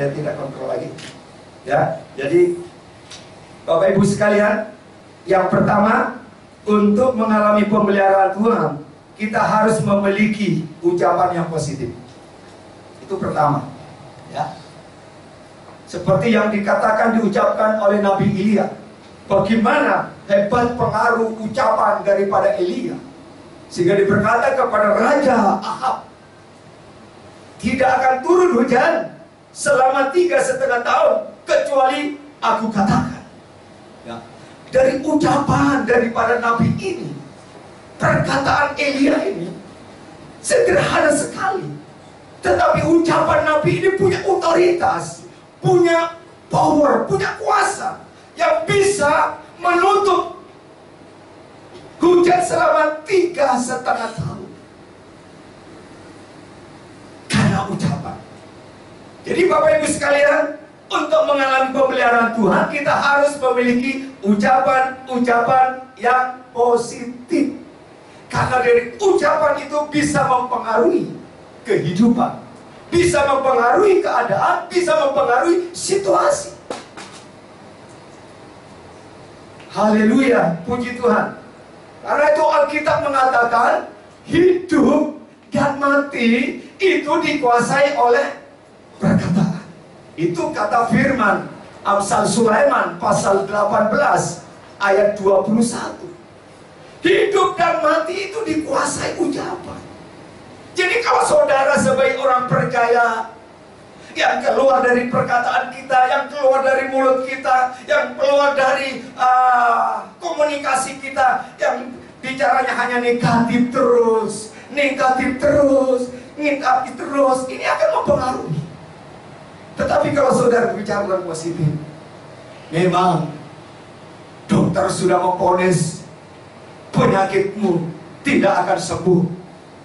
saya tidak kontrol lagi. Ya, jadi Bapak Ibu sekalian, yang pertama, untuk mengalami pemeliharaan Tuhan, kita harus memiliki ucapan yang positif. Itu pertama. Ya. Seperti yang diucapkan oleh Nabi Elia. Bagaimana hebat pengaruh ucapan daripada Elia, sehingga diberkata kepada Raja Ahab, tidak akan turun hujan selama 3,5 tahun kecuali aku katakan. Ya. Dari ucapan daripada Nabi ini, perkataan Elia ini sederhana sekali, tetapi ucapan Nabi ini punya otoritas, punya power, punya kuasa yang bisa menutup hujan selama 3,5 tahun karena ucapan. Jadi Bapak Ibu sekalian, untuk mengalami pemeliharaan Tuhan, kita harus memiliki ucapan-ucapan yang positif. Karena dari ucapan itu bisa mempengaruhi kehidupan, bisa mempengaruhi keadaan, bisa mempengaruhi situasi. Haleluya, puji Tuhan. Karena itu Alkitab mengatakan hidup dan mati itu dikuasai oleh perkataan. Itu kata firman Amsal Sulaiman pasal 18 ayat 21. Hidup dan mati itu dikuasai ucapan. Jadi kalau saudara sebagai orang percaya, yang keluar dari perkataan kita, yang keluar dari mulut kita, yang keluar dari komunikasi kita, yang bicaranya hanya negatif terus, ini akan mempengaruhi. Tetapi kalau saudara bicara dengan positif, memang dokter sudah memvonis penyakitmu tidak akan sembuh,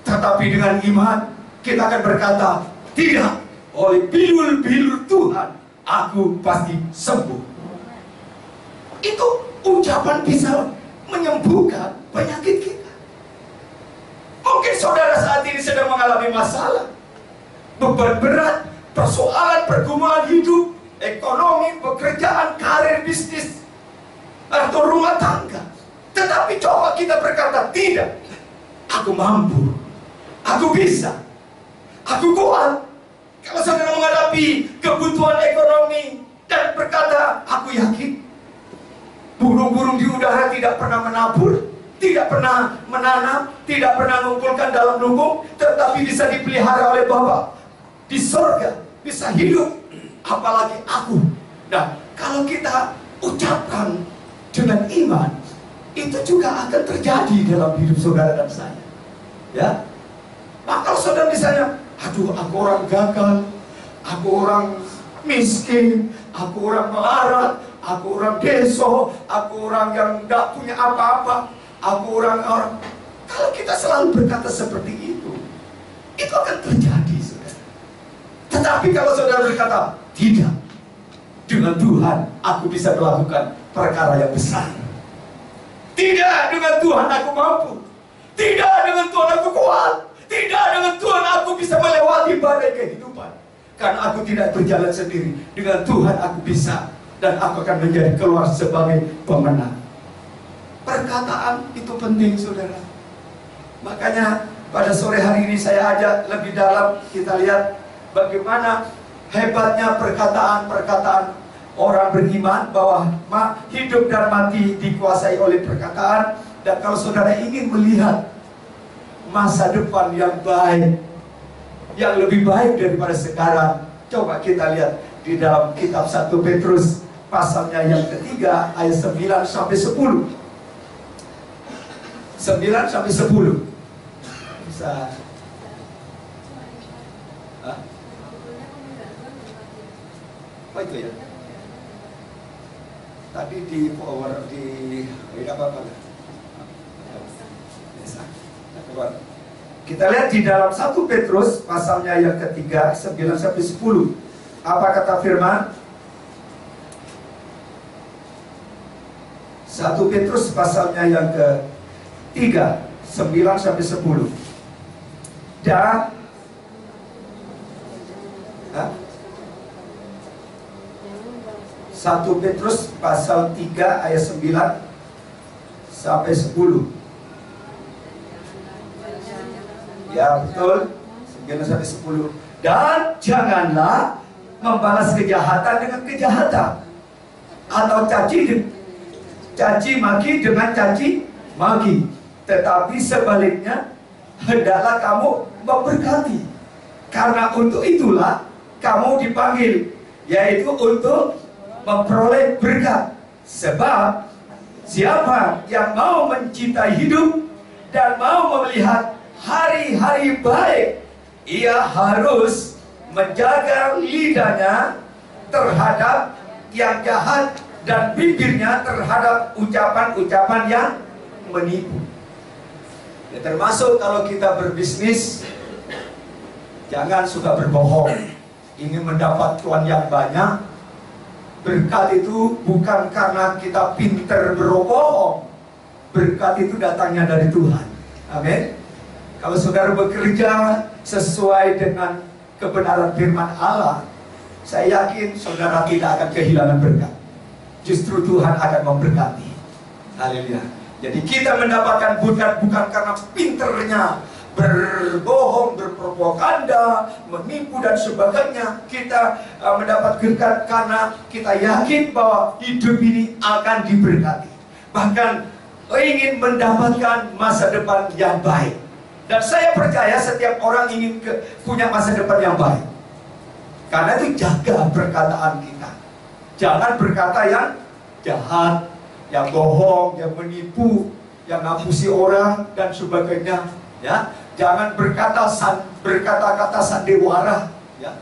tetapi dengan iman kita akan berkata, tidak, oleh bilur-bilur Tuhan aku pasti sembuh. Itu ucapan bisa menyembuhkan penyakit kita. Mungkin saudara saat ini sedang mengalami masalah, beban berat, persoalan, pergumulan hidup, ekonomi, pekerjaan, karir, bisnis, atau rumah tangga. Tetapi coba kita berkata, tidak, aku mampu, aku bisa, aku kuat. Kalau saudara menghadapi kebutuhan ekonomi dan berkata, aku yakin burung-burung di udara tidak pernah menabur, tidak pernah menanam, tidak pernah mengumpulkan dalam lumbung, tetapi bisa dipelihara oleh Bapa di surga, bisa hidup, apalagi aku. Nah, kalau kita ucapkan dengan iman, itu juga akan terjadi dalam hidup saudara dan saya. Ya, maka saudara misalnya, aduh, aku orang gagal, aku orang miskin, aku orang melarat, aku orang deso, aku orang yang tidak punya apa-apa, aku orang. Kalau kita selalu berkata seperti itu akan terjadi, saudara. Tetapi kalau saudara berkata, tidak, dengan Tuhan aku bisa melakukan perkara yang besar. Tidak, dengan Tuhan aku mampu. Tidak, dengan Tuhan aku kuat. Tidak, dengan Tuhan aku bisa melewati badai kehidupan. Karena aku tidak berjalan sendiri. Dengan Tuhan aku bisa. Dan aku akan menjadi keluar sebagai pemenang. Perkataan itu penting, saudara. Makanya pada sore hari ini saya ajak lebih dalam. Kita lihat bagaimana hebatnya perkataan-perkataan orang beriman, bahwa hidup dan mati dikuasai oleh perkataan. Dan kalau saudara ingin melihat masa depan yang baik, yang lebih baik daripada sekarang, coba kita lihat di dalam kitab 1 Petrus pasalnya yang ketiga ayat 9 sampai 10. 9 sampai 10. Bisa. Hah? Apa itu ya? Tadi di power di apa-apa. Kita lihat di dalam 1 Petrus pasalnya yang ketiga 9 sampai 10. Apa kata firman? 1 Petrus pasalnya yang ketiga 9 sampai 10. Dan 1 Petrus pasal 3 ayat 9 sampai 10. Ya betul, 9 sampai 10. Dan janganlah membalas kejahatan dengan kejahatan, atau caci maki dengan caci maki, tetapi sebaliknya hendaklah kamu memberkati, karena untuk itulah kamu dipanggil, yaitu untuk memperoleh berkat. Sebab siapa yang mau mencintai hidup dan mau melihat hari-hari baik, ia harus menjaga lidahnya terhadap yang jahat dan bibirnya terhadap ucapan-ucapan yang menipu. Ya, termasuk kalau kita berbisnis, jangan suka berbohong. Ingin mendapat cuan yang banyak, berkat itu bukan karena kita pinter berbohong. Berkat itu datangnya dari Tuhan. Amin. Kalau saudara bekerja sesuai dengan kebenaran firman Allah, saya yakin saudara tidak akan kehilangan berkat. Justru Tuhan akan memberkati. Haleluya. Jadi kita mendapatkan berkat bukan karena pinternya berbohong, berpropaganda, menipu dan sebagainya. Kita mendapat berkat karena kita yakin bahwa hidup ini akan diberkati. Bahkan ingin mendapatkan masa depan yang baik. Dan saya percaya setiap orang ingin punya masa depan yang baik. Karena itu jaga perkataan kita. Jangan berkata yang jahat, yang bohong, yang menipu, yang ngapusi orang dan sebagainya. Ya, jangan berkata-kata sandiwara. Ya,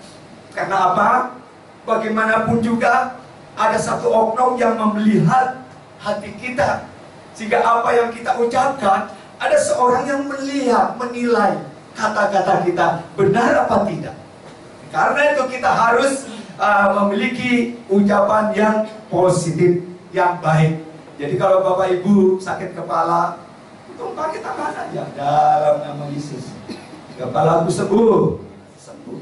karena apa? Bagaimanapun juga ada satu oknum yang melihat hati kita, sehingga apa yang kita ucapkan, ada seorang yang melihat, menilai kata-kata kita benar apa tidak. Karena itu kita harus memiliki ucapan yang positif, yang baik. Jadi kalau Bapak Ibu sakit kepala, pakai tangan aja dalam nama Yesus. Kepalaku sembuh, sembuh.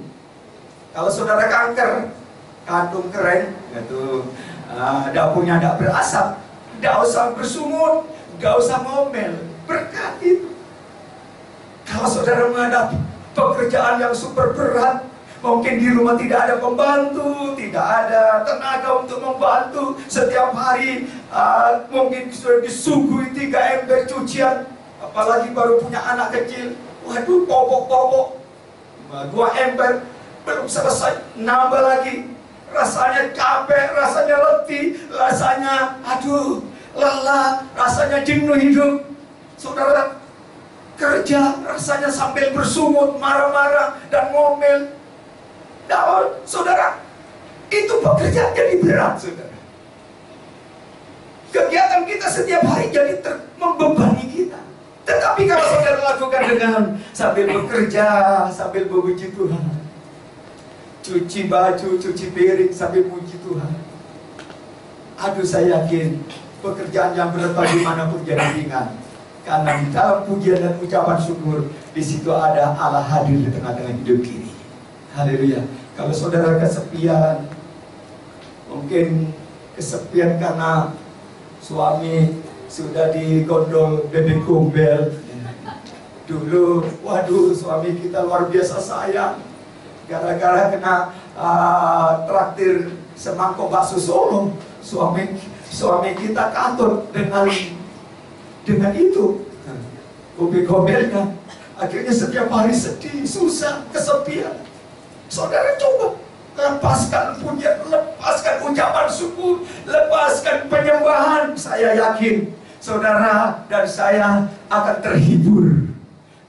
Kalau saudara kanker, kantung kering, gitu, dapurnya tidak berasap, tidak usah bersungut, tidak usah ngomel. Berkat itu. Kalau saudara menghadapi pekerjaan yang super berat, mungkin di rumah tidak ada pembantu, tidak ada tenaga untuk membantu setiap hari, mungkin sudah disuguhi 3 ember cucian, apalagi baru punya anak kecil, waduh, popok-popok 2 ember belum selesai, nambah lagi, rasanya capek, rasanya letih, rasanya aduh lelah, rasanya jenuh hidup. Saudara kerja rasanya sambil bersungut, marah-marah dan ngomel. Nah, saudara, itu pekerjaan jadi berat, saudara. Kegiatan kita setiap hari jadi membebani kita. Tetapi kalau saudara lakukan dengan sambil bekerja, sambil memuji Tuhan, cuci baju, cuci piring sambil memuji Tuhan, aduh, saya yakin pekerjaan yang berat bagaimanapun jadi ringan. Karena di dalam pujian dan ucapan syukur, di situ ada Allah hadir di tengah-tengah hidup kita. Haleluya. Kalau saudara kesepian, mungkin kesepian karena suami sudah digondol baby gombel. Dulu, waduh, suami kita luar biasa sayang. Gara-gara kena traktir semangkok bakso Solo, suami kita katut dengan itu, gombel-gombelnya. Akhirnya setiap hari sedih, susah, kesepian. Saudara coba lepaskan pujian, lepaskan ucapan syukur, lepaskan penyembahan. Saya yakin saudara dan saya akan terhibur.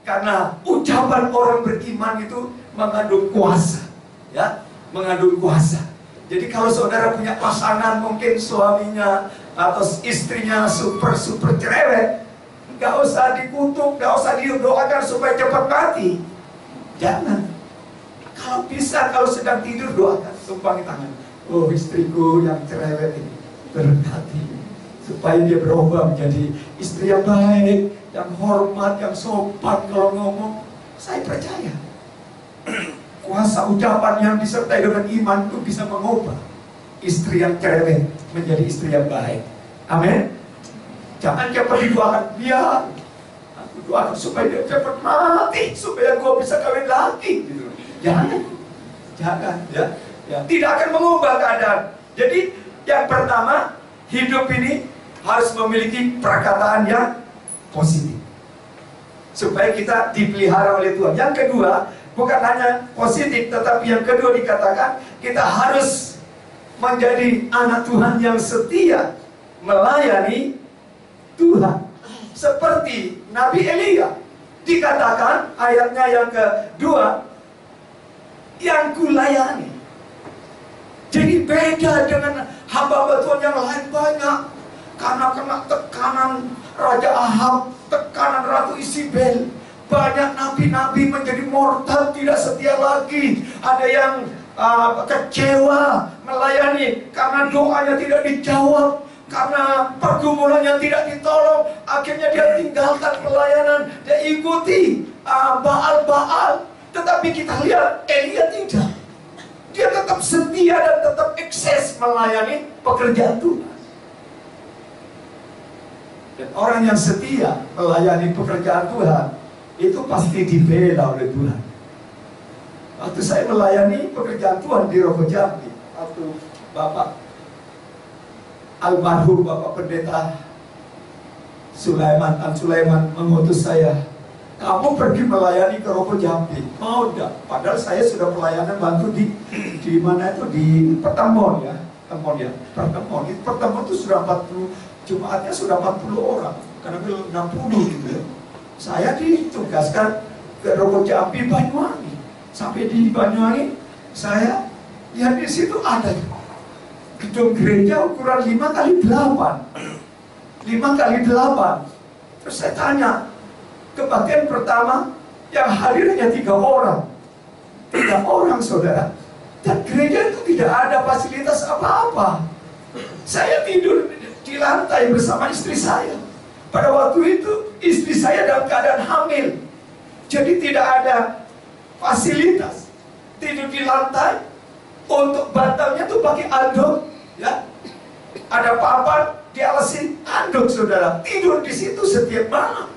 Karena ucapan orang beriman itu mengandung kuasa, ya, mengandung kuasa. Jadi kalau saudara punya pasangan, mungkin suaminya atau istrinya super cerewet, nggak usah dikutuk, nggak usah didoakan supaya cepat mati. Jangan. Kalau bisa, kalau sedang tidur, doakan, tumpangi tangan. Oh, istriku yang cerewet ini, berkati supaya dia berubah menjadi istri yang baik, yang hormat, yang sopan kalau ngomong. Saya percaya kuasa ucapan yang disertai dengan iman itu bisa mengubah. istri yang cerewet menjadi istri yang baik. Amin. Jangan cepat didoakan, biar aku doakan supaya dia cepat mati, supaya gue bisa kawin lagi. Gitu. Jangan, ya. Tidak akan mengubah keadaan. Jadi yang pertama, hidup ini harus memiliki perkataan yang positif, supaya kita dipelihara oleh Tuhan. Yang kedua, bukan hanya positif, tetapi yang kedua dikatakan kita harus menjadi anak Tuhan yang setia melayani Tuhan. Seperti Nabi Elia, dikatakan ayatnya yang kedua, yang kulayani. Jadi beda dengan hamba-hamba Tuhan yang lain banyak. Karena kena tekanan Raja Ahab, tekanan Ratu Isabel, banyak nabi-nabi menjadi murtad, tidak setia lagi. Ada yang kecewa melayani karena doanya tidak dijawab, karena pergumulannya tidak ditolong. Akhirnya dia tinggalkan pelayanan, dia ikuti Baal-Baal. Tetapi kita lihat Elia tidak. Dia tetap setia dan tetap eksis melayani pekerjaan Tuhan. Dan orang yang setia melayani pekerjaan Tuhan itu pasti dibela oleh Tuhan. Waktu saya melayani pekerjaan Tuhan di Rogo Jambi, waktu Bapak almarhum Bapak Pendeta Sulaiman mengutus saya, kamu pergi melayani ke Rogo Jambi, mau enggak? Padahal saya sudah pelayanan bantu di mana itu, di Pertemuan ya, Pertemuan itu sudah 40, Jumatnya sudah 40 orang, karena belum 60 gitu ya. Saya ditugaskan ke Rogo Jambi, Banyuwangi. Sampai di Banyuwangi, saya lihat di situ ada gedung gereja ukuran 5x8. 5x8. Terus saya tanya, kebaktian pertama yang hadir hanya 3 orang. 3 orang, saudara. Dan gereja itu tidak ada fasilitas apa-apa. Saya tidur di lantai bersama istri saya. Pada waktu itu istri saya dalam keadaan hamil, jadi tidak ada fasilitas. Tidur di lantai, untuk bantalnya tuh pakai anduk, ya. Ada papan, dialasin anduk, saudara. Tidur di situ setiap malam.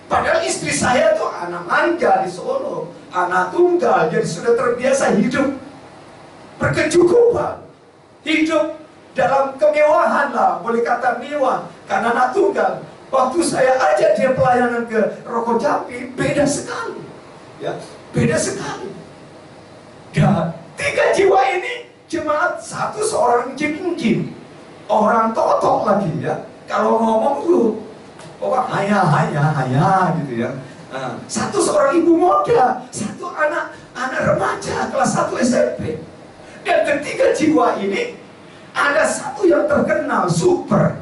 Padahal istri saya tuh anak manja di Solo, anak tunggal, jadi sudah terbiasa hidup berkecukupan, hidup dalam kemewahan lah, boleh kata mewah, karena anak tunggal. Waktu saya ajak dia pelayanan ke Rogo Jambi, beda sekali, ya, beda sekali. Dan 3 jiwa ini jemaat, 1 seorang jin, orang totok lagi ya. Kalau ngomong tuh, orang hanya gitu ya. 1 seorang ibu muda, 1 anak remaja kelas 1 SMP. Dan ketiga jiwa ini ada 1 yang terkenal, super,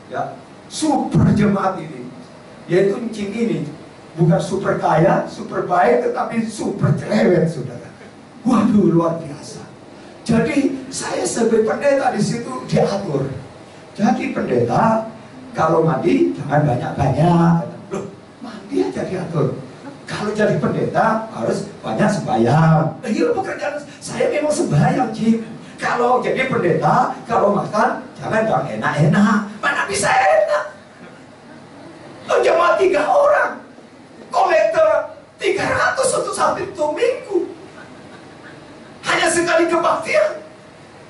ya, super jemaat ini, yaitu Encing ini. Bukan super kaya, super baik, tetapi super cerewet, saudara. Waduh, luar biasa. Jadi saya sebagai pendeta di situ diatur. Jadi pendeta kalau mandi jangan banyak-banyak. Loh, mandi aja diatur. Kalau jadi pendeta harus banyak sembahyang. Iya, pekerjaan saya memang sembahyang, Cik. Kalau jadi pendeta, kalau makan jangan yang enak-enak. Mana bisa enak? Oh, jemaat 3 orang, kolektor 300 untuk sampai 1 minggu. Hanya sekali kebaktian,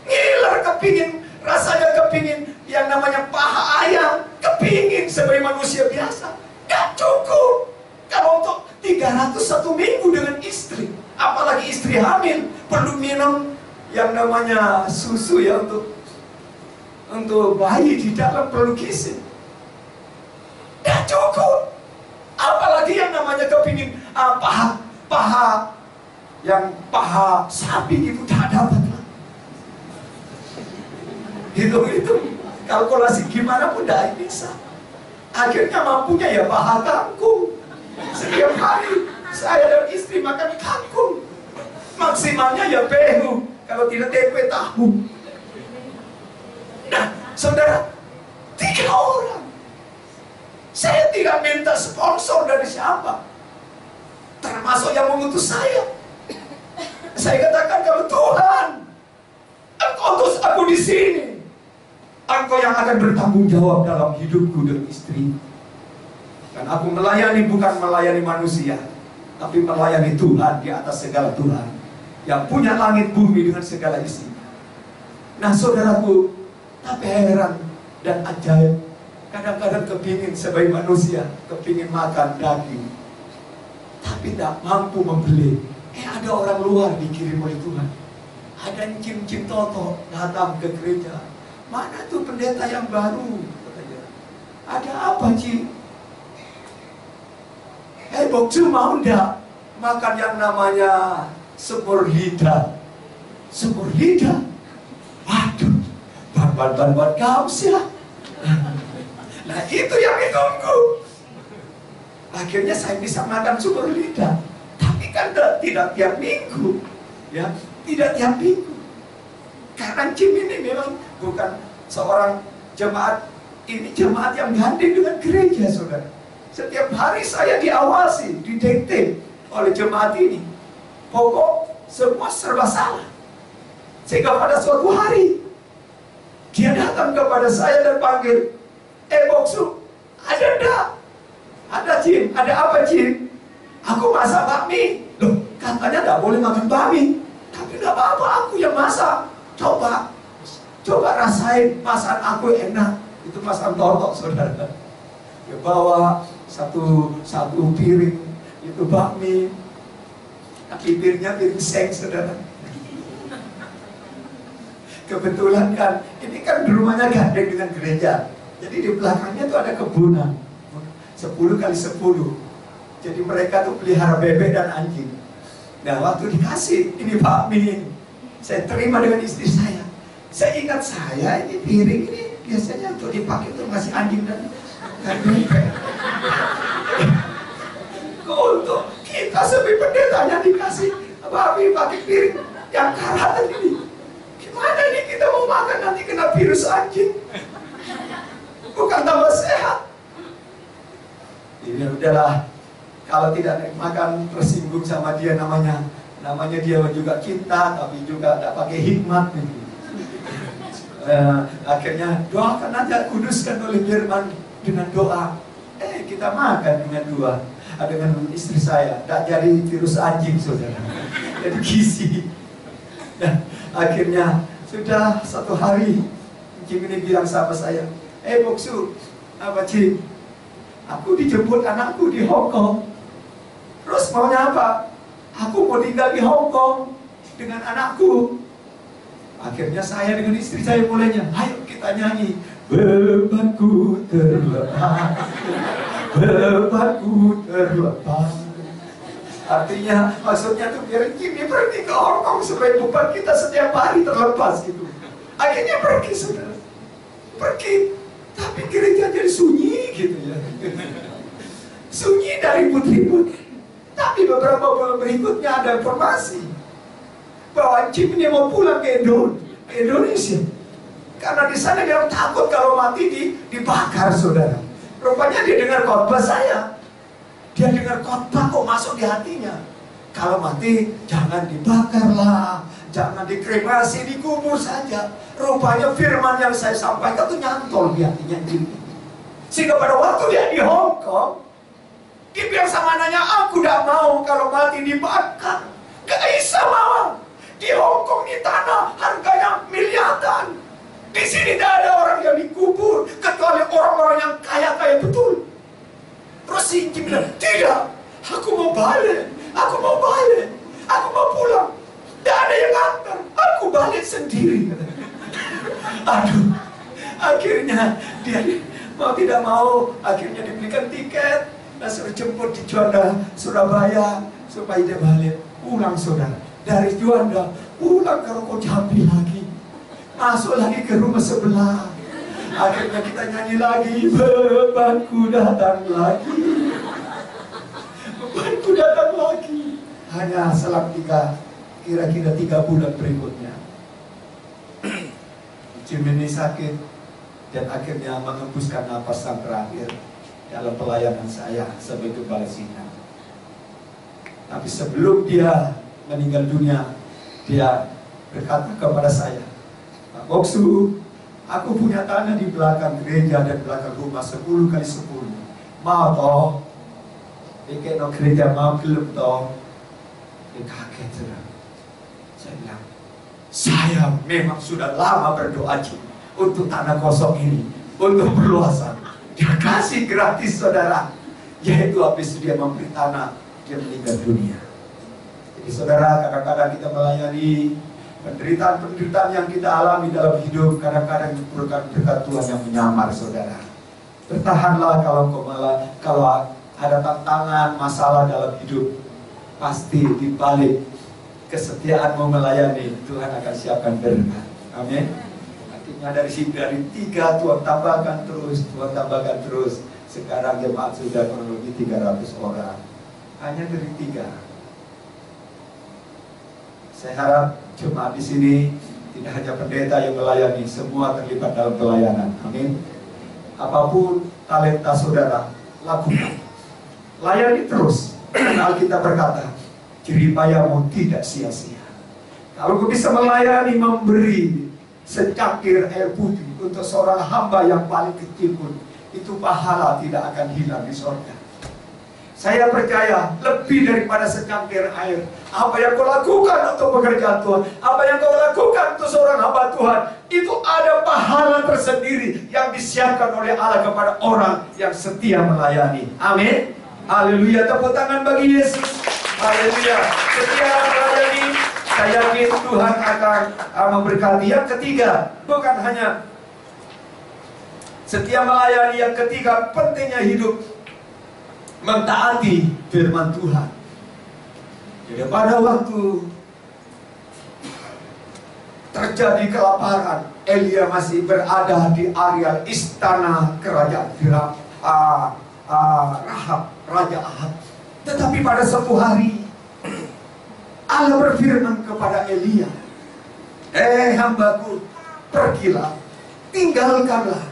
ngiler kepingin, rasanya kepingin yang namanya paha ayam, kepingin sebagai manusia biasa. Gak cukup. Kalau untuk 300 1 minggu dengan istri, apalagi istri hamil, perlu minum yang namanya susu ya, untuk bayi di dalam perlu gizi. Gak cukup. Apalagi yang namanya kepingin paha yang paha sapi itu tak dapat lah. Itu kalkulasi gimana pun tidak bisa. Akhirnya mampunya ya paha kangkung. Setiap hari saya dan istri makan kangkung. Maksimalnya ya pehu, kalau tidak tempe tahu. Nah, saudara, 3 orang. Saya tidak minta sponsor dari siapa, termasuk yang mengutus saya. Saya katakan, kalau Tuhan Engkau utus yang akan bertanggung jawab dalam hidupku dan istri. Dan aku melayani bukan melayani manusia, tapi melayani Tuhan di atas segala Tuhan, yang punya langit bumi dengan segala isinya. Nah saudaraku, tapi heran dan ajaib, kadang-kadang kepingin sebagai manusia, kepingin makan daging, tapi tidak mampu membeli. Ada orang luar dikirim oleh Tuhan. Ada cim-cim toto datang ke gereja. Mana tuh pendeta yang baru? Katanya. Ada apa, Ci? Boksu mau ndak makan yang namanya semur lidah? Semur lidah? Waduh, ban kaos ya. Nah itu yang ditunggu. Akhirnya saya bisa makan semur lidah. Tapi kan tidak tiap minggu, ya, tidak tiap minggu. Karena Jim ini memang bukan seorang jemaat, ini jemaat yang gandeng dengan gereja, saudara. Setiap hari saya diawasi, didikte oleh jemaat ini. Pokok semua serba salah. Sehingga pada suatu hari dia datang kepada saya dan panggil, Boksu, ada enggak? Ada, Jim. Ada apa, Jim? Aku masak bakmi. Loh, katanya enggak boleh makan bakmi. Tapi enggak apa-apa, aku yang masak. Coba rasain, masakan aku enak. Itu masakan totok, saudara. Dia bawa satu piring itu bakmi. Tapi piringnya piring seng, saudara. Kebetulan kan, ini kan di rumahnya gandeng dengan gereja. Jadi di belakangnya tuh ada kebunan 10 kali 10. Jadi mereka tuh pelihara bebek dan anjing. Nah waktu dikasih ini bakmi, saya terima dengan istri saya. Saya ingat saya ini piring ini biasanya untuk dipakai untuk ngasih anjing dan bebek. Kok untuk kita sebagai pendetanya dikasih bakmi pakai piring yang karatan ini? Gimana nih kita mau makan nanti kena virus anjing? Bukan tambah sehat. Ini udahlah, kalau tidak makan tersinggung sama dia, namanya dia juga cinta tapi juga tidak pakai hikmat gitu. Akhirnya doakan aja, kuduskan oleh firman dengan doa. Kita makan dengan istri saya, tidak jadi virus anjing, saudara. Jadi gizi. Nah, akhirnya sudah satu hari Jim ini bilang sama saya, Boksu, apa Jim? Aku dijemput anakku di Hong Kong. Terus maunya apa? Aku mau tinggal di Hong Kong dengan anakku. Akhirnya saya dengan istri saya mulainya, ayo kita nyanyi. Bebanku terlepas, bebanku terlepas. Artinya, maksudnya tuh biar Jimmy pergi ke Hong Kong supaya beban kita setiap hari terlepas gitu. Akhirnya pergi, saudara. Pergi. Tapi gereja jadi sunyi gitu ya. Sunyi dari ribut-ribut. Tapi beberapa bulan berikutnya ada informasi bahwa Jim ini mau pulang ke Indonesia. Karena di sana dia takut kalau mati dibakar, saudara. Rupanya dia dengar khotbah saya. Dia dengar khotbah kok masuk di hatinya. Kalau mati jangan dibakar lah, jangan dikremasi, dikubur saja. Rupanya firman yang saya sampaikan itu nyantol di hatinya Jim. Sehingga pada waktu dia di Hong Kong, dia bilang sama anaknya, aku tidak mau kalau mati dibakar. Gak bisa mau. Di Hong Kong ini tanah harganya miliaran. Di sini tidak ada orang yang dikubur kecuali orang-orang yang kaya-kaya betul. Terus si Jim bilang, tidak, aku mau balik, aku mau pulang. Tidak ada yang antar, aku balik sendiri. Aduh, akhirnya dia mau tidak mau, akhirnya dibelikan tiket dan suruh jemput di Juanda, Surabaya supaya dia balik. Pulang, saudara, dari Juanda pulang ke Rokok Jambi lagi, masuk lagi ke rumah sebelah. Akhirnya kita nyanyi lagi, bebanku datang lagi, bebanku datang lagi. Hanya selang kira-kira 3 bulan berikutnya Jim ini sakit dan akhirnya mengembuskan napas yang terakhir dalam pelayanan saya sebagai gembala Sinai. Tapi sebelum dia meninggal dunia, dia berkata kepada saya, Pak Boksu, Aku punya tanah di belakang gereja dan belakang rumah 10 kali 10. Mau toh? Kayak no gereja mau gelap toh? Kaget sudah. Saya bilang, saya memang sudah lama berdoa untuk tanah kosong ini, untuk perluasan. Dia kasih gratis saudara, yaitu habis dia memberi tanah, dia meninggal dunia. Jadi saudara, kadang-kadang kita melayani penderitaan-penderitaan yang kita alami dalam hidup, kadang-kadang diperlukan berkat Tuhan yang menyamar saudara. Bertahanlah kalau ada tantangan, masalah dalam hidup, pasti di balik kesetiaanmu melayani, Tuhan akan siapkan berkat. Amin. Artinya dari 3 Tuhan tambahkan terus, Tuhan tambahkan terus. Sekarang jemaat sudah kurang lebih 300 orang. Hanya dari 3. Saya harap jemaat di sini tidak hanya pendeta yang melayani, semua terlibat dalam pelayanan. Amin. Apapun talenta saudara, lakukan. Layani terus. Karena Alkitab berkata, jeripayamu tidak sia-sia. Kalau kau bisa melayani, memberi secangkir air putih untuk seorang hamba yang paling kecil pun, itu pahala tidak akan hilang di surga. Saya percaya lebih daripada secangkir air. Apa yang kau lakukan untuk pekerjaan Tuhan, apa yang kau lakukan untuk seorang hamba Tuhan, itu ada pahala tersendiri yang disiapkan oleh Allah kepada orang yang setia melayani. Amin. Haleluya. Tepuk tangan bagi Yesus. Haleluya. Setia melayani, saya yakin Tuhan akan memberkati. Yang ketiga, bukan hanya setia melayani, yang ketiga pentingnya hidup mentaati firman Tuhan. Jadi pada waktu terjadi kelaparan, Elia masih berada di area istana kerajaan Rahab, Raja Ahab. Tetapi pada suatu hari Allah berfirman kepada Elia, hambaku, pergilah, tinggalkanlah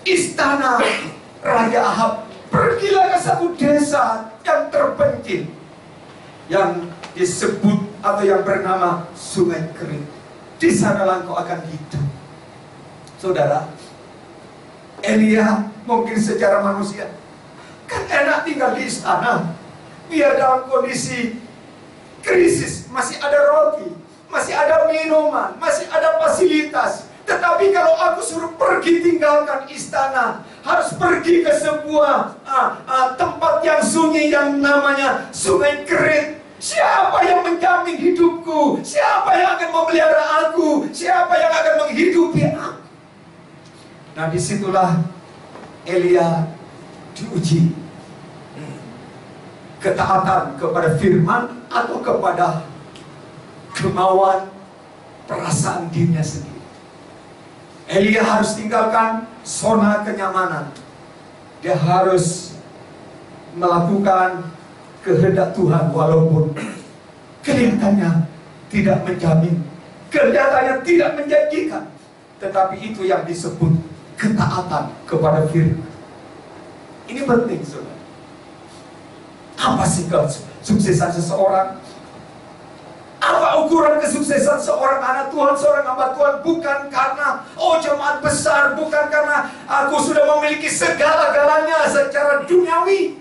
istana Raja Ahab, pergilah ke satu desa yang terpencil, yang disebut atau yang bernama Sungai Kerit. Di sanalah engkau akan hidup. Saudara, Elia mungkin secara manusia kan enak tinggal di istana, biar dalam kondisi krisis masih ada roti, masih ada minuman, masih ada fasilitas. Tetapi kalau aku suruh pergi tinggalkan istana, harus pergi ke sebuah tempat yang sunyi yang namanya Sungai Kerit. Siapa yang menjamin hidupku? Siapa yang akan memelihara aku? Siapa yang akan menghidupi aku? Nah, disitulah Elia diuji. Ketaatan kepada firman atau kepada kemauan perasaan dirinya sendiri. Elia harus tinggalkan zona kenyamanan. Dia harus melakukan kehendak Tuhan walaupun kelihatannya tidak menjamin, kelihatannya tidak menjanjikan. Tetapi itu yang disebut ketaatan kepada firman. Ini penting, saudara. Apa sih kesuksesan seseorang? Apa ukuran kesuksesan seorang anak Tuhan, seorang hamba Tuhan? Bukan karena jemaat besar, bukan karena aku sudah memiliki segala-galanya secara duniawi.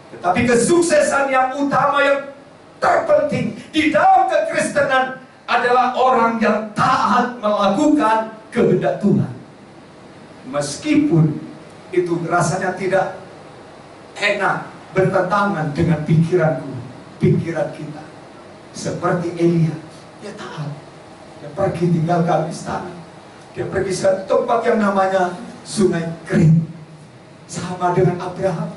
Tetapi kesuksesan yang utama, yang terpenting di dalam kekristenan adalah orang yang taat melakukan kehendak Tuhan. Meskipun itu rasanya tidak enak, bertentangan dengan pikiranku, pikiran kita. Seperti Elia, dia taat. Dia pergi tinggalkan istana. Dia pergi ke tempat yang namanya Sungai Kerit. Sama dengan Abraham.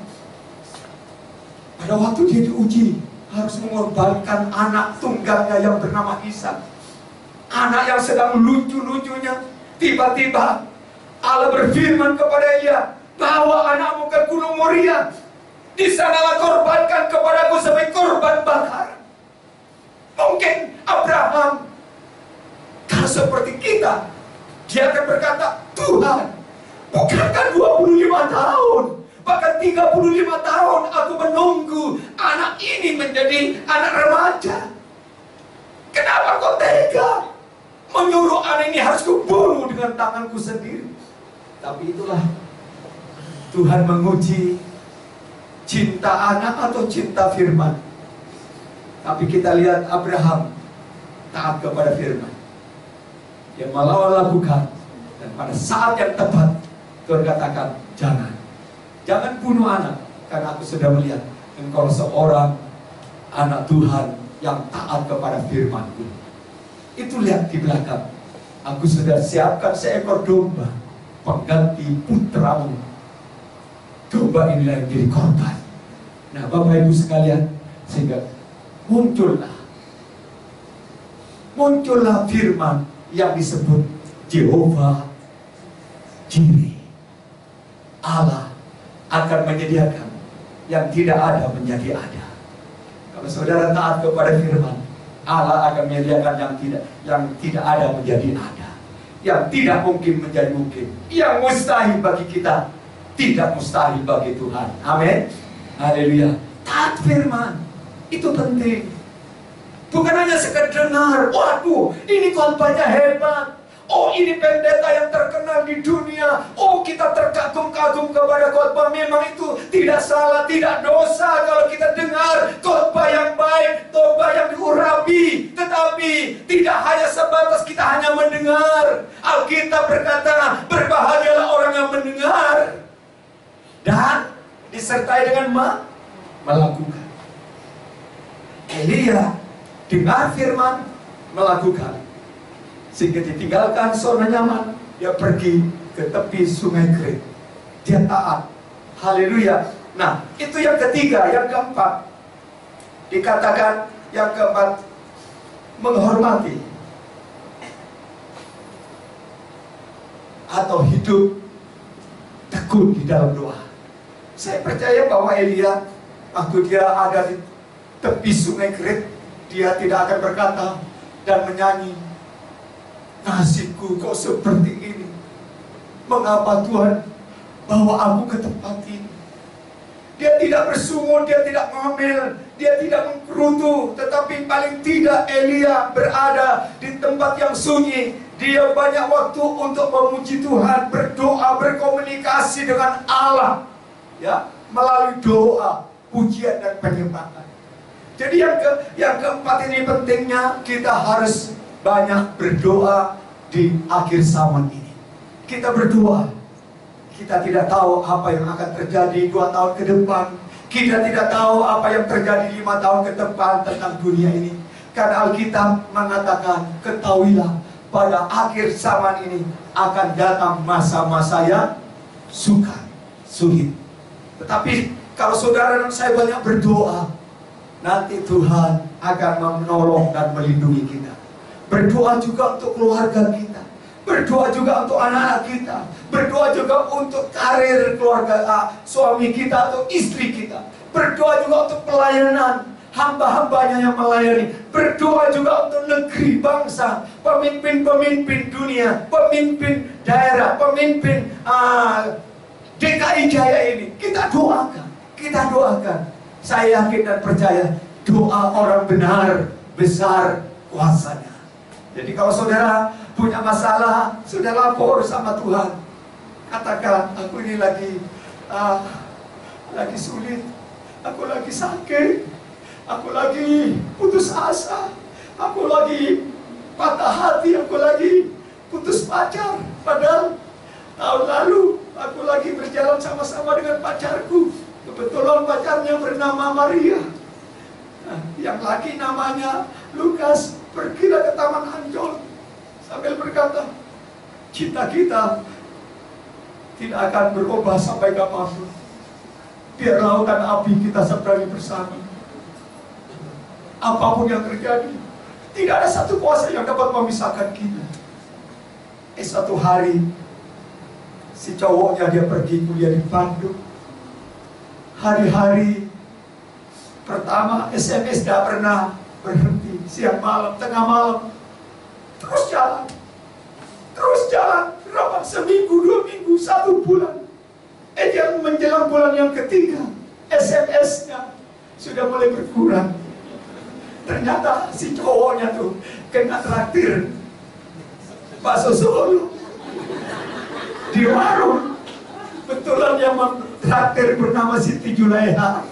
Pada waktu dia diuji, harus mengorbankan anak tunggalnya yang bernama Ishak. Anak yang sedang lucu-lucunya. Tiba-tiba Allah berfirman kepada Elia, bawa anakmu ke Gunung Moria. Di sanalah korbankan kepadaku sebagai korban bakar. Mungkin Abraham, kalau seperti kita, dia akan berkata, Tuhan, bukankah 25 tahun, bahkan 35 tahun aku menunggu anak ini menjadi anak remaja. Kenapa kau tega menyuruh anak ini harus kubunuh dengan tanganku sendiri. Tapi itulah Tuhan menguji cinta anak atau cinta firman. Tapi kita lihat Abraham taat kepada firman. Dia malah lakukan. Dan pada saat yang tepat Tuhan katakan, jangan bunuh anak. Karena aku sudah melihat engkau seorang anak Tuhan yang taat kepada firman-Ku. Itu lihat di belakang. Aku sudah siapkan seekor domba pengganti putramu. Domba inilah yang jadi korban. Nah, Bapak Ibu sekalian, sehingga muncullah firman yang disebut Jehovah Jireh. Allah akan menyediakan yang tidak ada menjadi ada. Kalau saudara taat kepada firman, Allah akan menyediakan yang tidak ada menjadi ada. Yang tidak mungkin menjadi mungkin. Yang mustahil bagi kita tidak mustahil bagi Tuhan. Amin. Haleluya. Taat firman itu penting. Bukan hanya sekedar dengar, waduh, ini khotbahnya hebat. Oh, ini pendeta yang terkenal di dunia. Oh, kita terkagum-kagum kepada khotbah. Memang itu tidak salah, tidak dosa kalau kita dengar khotbah yang baik, khotbah yang diurapi. Tetapi tidak hanya sebatas kita hanya mendengar. Alkitab berkata, berbahagialah orang yang mendengar dan disertai dengan melakukan. Elia dengar firman, melakukan. Sehingga ditinggalkan zona nyaman, dia pergi ke tepi sungai Krit. Dia taat. Haleluya. Nah, itu yang ketiga. Yang keempat, dikatakan yang keempat, menghormati atau hidup tekun di dalam doa. Saya percaya bahwa Elia, waktu dia ada di tepi sungai Krit, dia tidak akan berkata dan menyanyi, nasibku kok seperti ini. Mengapa Tuhan bawa aku ke tempat ini? Dia tidak bersungut, dia tidak ngambil, dia tidak menggerutu. Tetapi paling tidak Elia berada di tempat yang sunyi. Dia banyak waktu untuk memuji Tuhan, berdoa, berkomunikasi dengan Allah, ya, melalui doa, pujian dan penyembahan. Jadi yang keempat ini pentingnya, kita harus banyak berdoa di akhir zaman ini. Kita berdoa. Kita tidak tahu apa yang akan terjadi 2 tahun ke depan. Kita tidak tahu apa yang terjadi 5 tahun ke depan tentang dunia ini. Karena Alkitab mengatakan, ketahuilah pada akhir zaman ini akan datang masa-masa yang sukar, sulit. Tetapi kalau saudara dan saya banyak berdoa, nanti Tuhan akan menolong dan melindungi kita. Berdoa juga untuk keluarga kita. Berdoa juga untuk anak-anak kita. Berdoa juga untuk karir keluarga, suami kita atau istri kita. Berdoa juga untuk pelayanan, hamba-hambanya yang melayani. Berdoa juga untuk negeri, bangsa, pemimpin-pemimpin dunia, pemimpin daerah, pemimpin DKI Jaya ini. Kita doakan. Kita doakan. Saya yakin dan percaya doa orang benar besar kuasanya. Jadi kalau saudara punya masalah, sudah lapor sama Tuhan. Katakan, aku ini lagi sulit, aku lagi sakit, aku lagi putus asa, aku lagi patah hati, aku lagi putus pacar. Padahal tahun lalu aku lagi berjalan sama-sama dengan pacarku. Kebetulan pacarnya bernama Maria. Nah, yang laki namanya Lukas. Pergilah ke Taman Ancol sambil berkata, cinta kita tidak akan berubah sampai kapanpun. Biar lautan api kita seberangi bersama. Apapun yang terjadi, tidak ada satu kuasa yang dapat memisahkan kita. Satu hari si cowoknya dia pergi kuliah di Bandung. Hari-hari pertama SMS tidak pernah berhenti. Siang malam, tengah malam, terus jalan. Berapa? Seminggu, 2 minggu, 1 bulan. Yang menjelang bulan yang ketiga, SMS-nya sudah mulai berkurang. Ternyata si cowoknya tuh kena traktir bakso Solo. di warung. Betulan yang traktir bernama Siti Julaiha.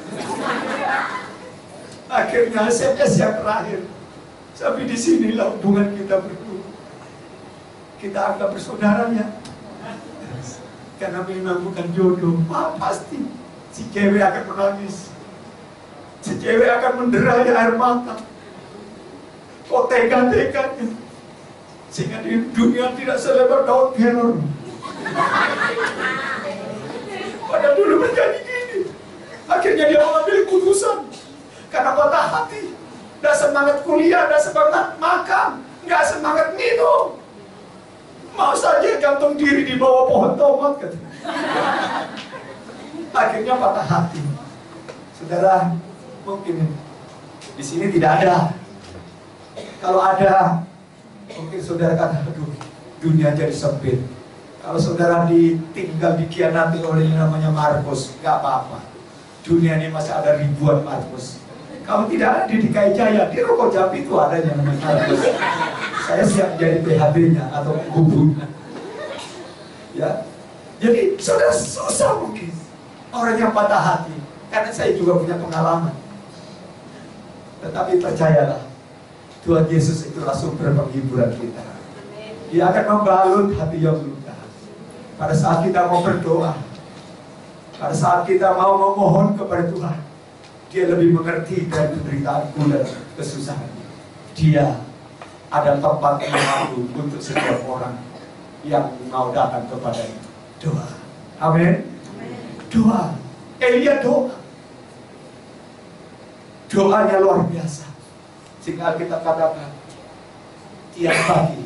Akhirnya SMS yang terakhir. Sampai di sinilah hubungan kita berdua. Kita anggap bersaudaranya. Karena memang bukan jodoh. Pasti si cewek akan menangis. Si cewek akan menderai air mata. Kok tega-teganya. Sehingga di dunia tidak selebar daun kelor. Padahal dulu menjadi gini. Akhirnya dia mengambil keputusan. Karena patah hati. Nggak semangat kuliah, nggak semangat makan, nggak semangat minum. Mau saja gantung diri di bawah pohon tomat. Akhirnya patah hati. Saudara, mungkin di sini tidak ada. Kalau ada, mungkin saudara kata, aduh, dunia jadi sempit. Kalau saudara ditinggal dikhianati oleh yang namanya Markus, nggak apa-apa. Dunia ini masih ada ribuan Markus. Kalau tidak ada di DKI Jaya, di Rokok Jambi itu ada yang namanya Markus. Saya siap jadi PHB-nya atau hubungan. Ya, jadi saudara susah mungkin orang yang patah hati, karena saya juga punya pengalaman. Tetapi percayalah, Tuhan Yesus itulah sumber penghiburan kita. Dia akan membalut hati yang luka. Pada saat kita mau berdoa, pada saat kita mau memohon kepada Tuhan, Dia lebih mengerti dari penderitaanku dan kesusahan. Dia ada tempat yang mampu untuk setiap orang yang mau datang kepada doa. Amin. Doa. Elia doa. Doanya luar biasa. Sehingga kita katakan, tiap pagi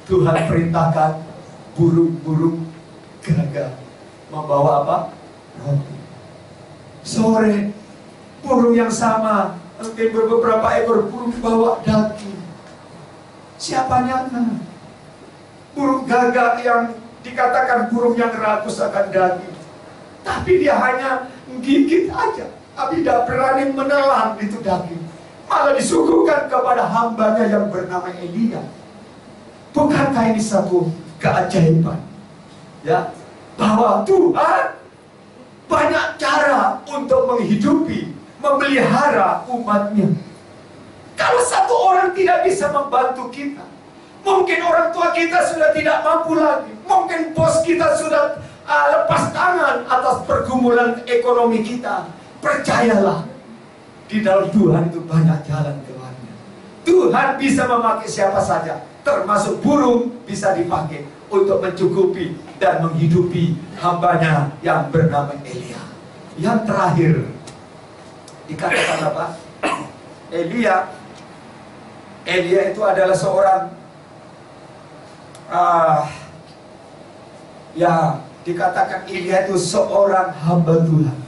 Tuhan perintahkan burung-burung gagak membawa apa? Roti. Sore burung yang sama, mungkin beberapa ekor burung bawa daging. Siapa nyangka burung gagak yang dikatakan burung yang rakus akan daging, tapi dia hanya gigit aja, tapi tidak berani menelan itu daging. Malah disuguhkan kepada hambanya yang bernama Elia. Bukankah ini satu keajaiban? Ya, bahwa Tuhan banyak cara untuk menghidupi, memelihara umatnya. Kalau satu orang tidak bisa membantu kita, mungkin orang tua kita sudah tidak mampu lagi, mungkin bos kita sudah lepas tangan atas pergumulan ekonomi kita. Percayalah, di dalam Tuhan itu banyak jalan keluarnya. Tuhan bisa memakai siapa saja, termasuk burung bisa dipakai untuk mencukupi dan menghidupi hambanya yang bernama Elia. Yang terakhir dikatakan apa? Elia itu adalah seorang ya dikatakan Elia itu seorang hamba Tuhan.